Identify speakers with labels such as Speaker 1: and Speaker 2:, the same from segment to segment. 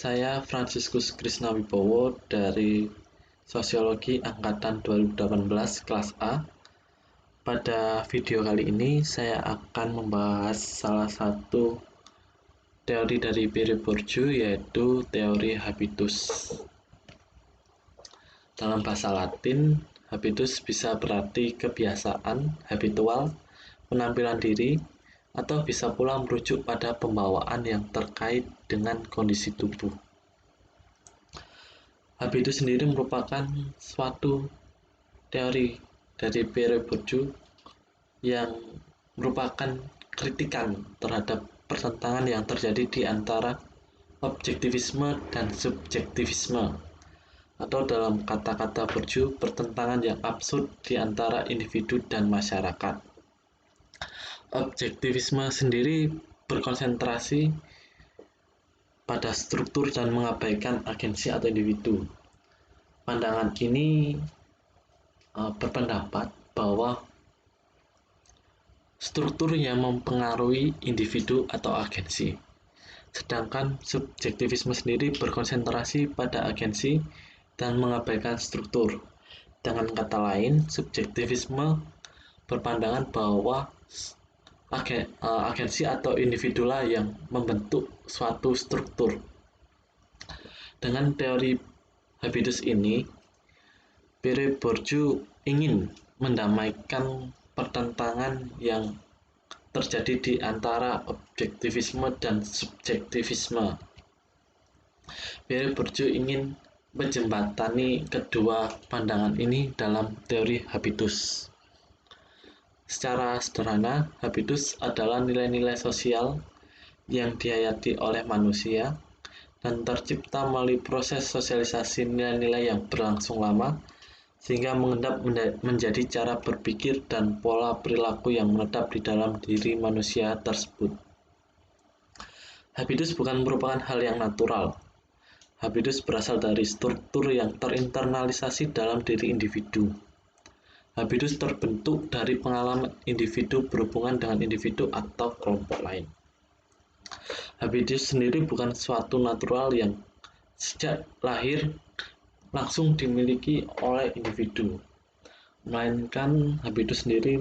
Speaker 1: Saya Fransiskus Krisnawibowo dari Sosiologi Angkatan 2018 kelas A. Pada video kali ini saya akan membahas salah satu teori dari Pierre Bourdieu, yaitu teori habitus. Dalam bahasa Latin, habitus bisa berarti kebiasaan, habitual, penampilan diri, atau bisa pula merujuk pada pembawaan yang terkait dengan kondisi tubuh. Habitus sendiri merupakan suatu teori dari Pierre Bourdieu yang merupakan kritikan terhadap pertentangan yang terjadi di antara objektivisme dan subjektivisme, atau dalam kata-kata Bourdieu, pertentangan yang absurd di antara individu dan masyarakat. Objektivisme sendiri berkonsentrasi pada struktur dan mengabaikan agensi atau individu. Pandangan ini berpendapat bahwa struktur yang mempengaruhi individu atau agensi, sedangkan subjektivisme sendiri berkonsentrasi pada agensi dan mengabaikan struktur. Dengan kata lain, subjektivisme berpandangan bahwa agensi atau individulah yang membentuk suatu struktur. Dengan teori habitus ini, Pierre Bourdieu ingin mendamaikan pertentangan yang terjadi di antara objektivisme dan subjektivisme. Pierre Bourdieu ingin menjembatani kedua pandangan ini dalam teori habitus. Secara sederhana, habitus adalah nilai-nilai sosial yang dihayati oleh manusia dan tercipta melalui proses sosialisasi nilai-nilai yang berlangsung lama, sehingga mengendap menjadi cara berpikir dan pola perilaku yang menetap di dalam diri manusia tersebut. Habitus bukan merupakan hal yang natural. Habitus berasal dari struktur yang terinternalisasi dalam diri individu. Habitus terbentuk dari pengalaman individu berhubungan dengan individu atau kelompok lain. Habitus sendiri bukan suatu natural yang sejak lahir langsung dimiliki oleh individu, melainkan habitus sendiri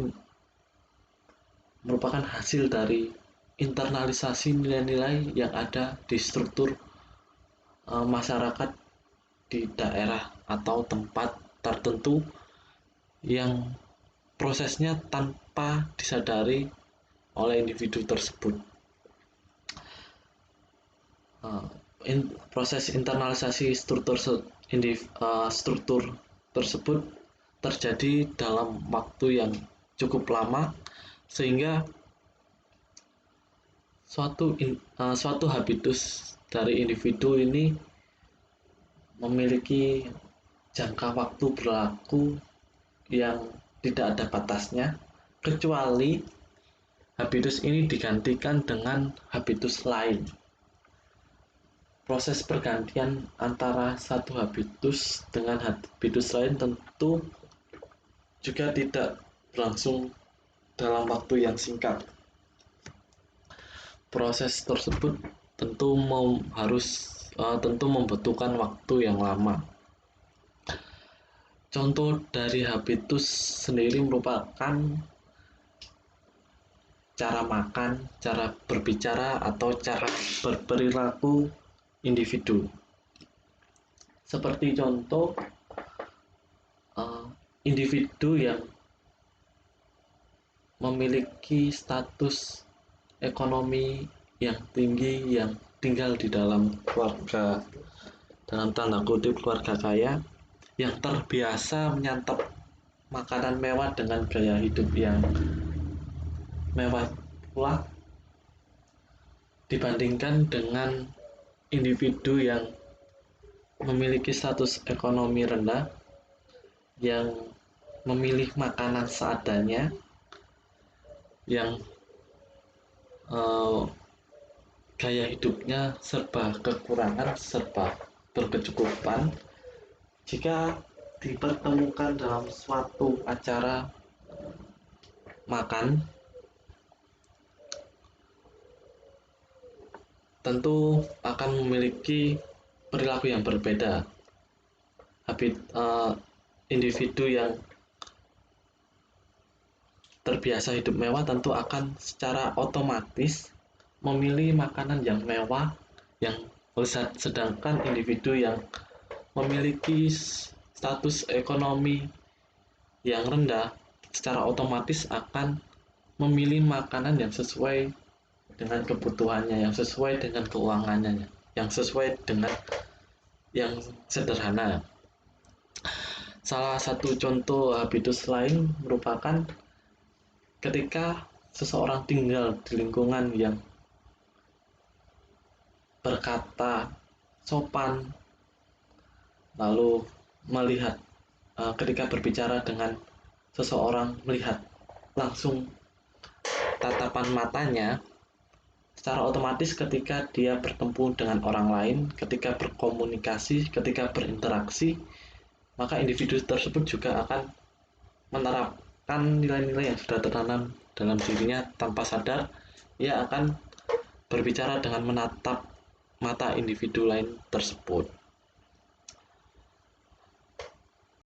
Speaker 1: merupakan hasil dari internalisasi nilai-nilai yang ada di struktur masyarakat di daerah atau tempat tertentu yang prosesnya tanpa disadari oleh individu tersebut. Proses internalisasi struktur tersebut terjadi dalam waktu yang cukup lama, sehingga suatu habitus dari individu ini memiliki jangka waktu berlaku yang tidak ada batasnya, kecuali habitus ini digantikan dengan habitus lain. Proses pergantian antara satu habitus dengan habitus lain tentu juga tidak berlangsung dalam waktu yang singkat. Proses tersebut tentu membutuhkan waktu yang lama. Contoh dari habitus sendiri merupakan cara makan, cara berbicara, atau cara berperilaku individu. Seperti contoh, individu yang memiliki status ekonomi yang tinggi, yang tinggal di dalam keluarga, dalam tanda kutip keluarga kaya, yang terbiasa menyantap makanan mewah dengan gaya hidup yang mewah pula, dibandingkan dengan individu yang memiliki status ekonomi rendah, yang memilih makanan seadanya, yang gaya hidupnya serba kekurangan, serba berkecukupan. Jika dipertemukan dalam suatu acara makan, tentu akan memiliki perilaku yang berbeda. Individu yang terbiasa hidup mewah tentu akan secara otomatis memilih makanan yang mewah, yang lezat, sedangkan individu yang memiliki status ekonomi yang rendah secara otomatis akan memilih makanan yang sesuai dengan kebutuhannya, yang sesuai dengan keuangannya, yang sesuai dengan yang sederhana. Salah satu contoh habitus lain merupakan ketika seseorang tinggal di lingkungan yang berkata sopan, lalu melihat ketika berbicara dengan seseorang, melihat langsung tatapan matanya, secara otomatis ketika dia bertemu dengan orang lain, ketika berkomunikasi, ketika berinteraksi, maka individu tersebut juga akan menerapkan nilai-nilai yang sudah tertanam dalam dirinya tanpa sadar. Ia akan berbicara dengan menatap mata individu lain tersebut.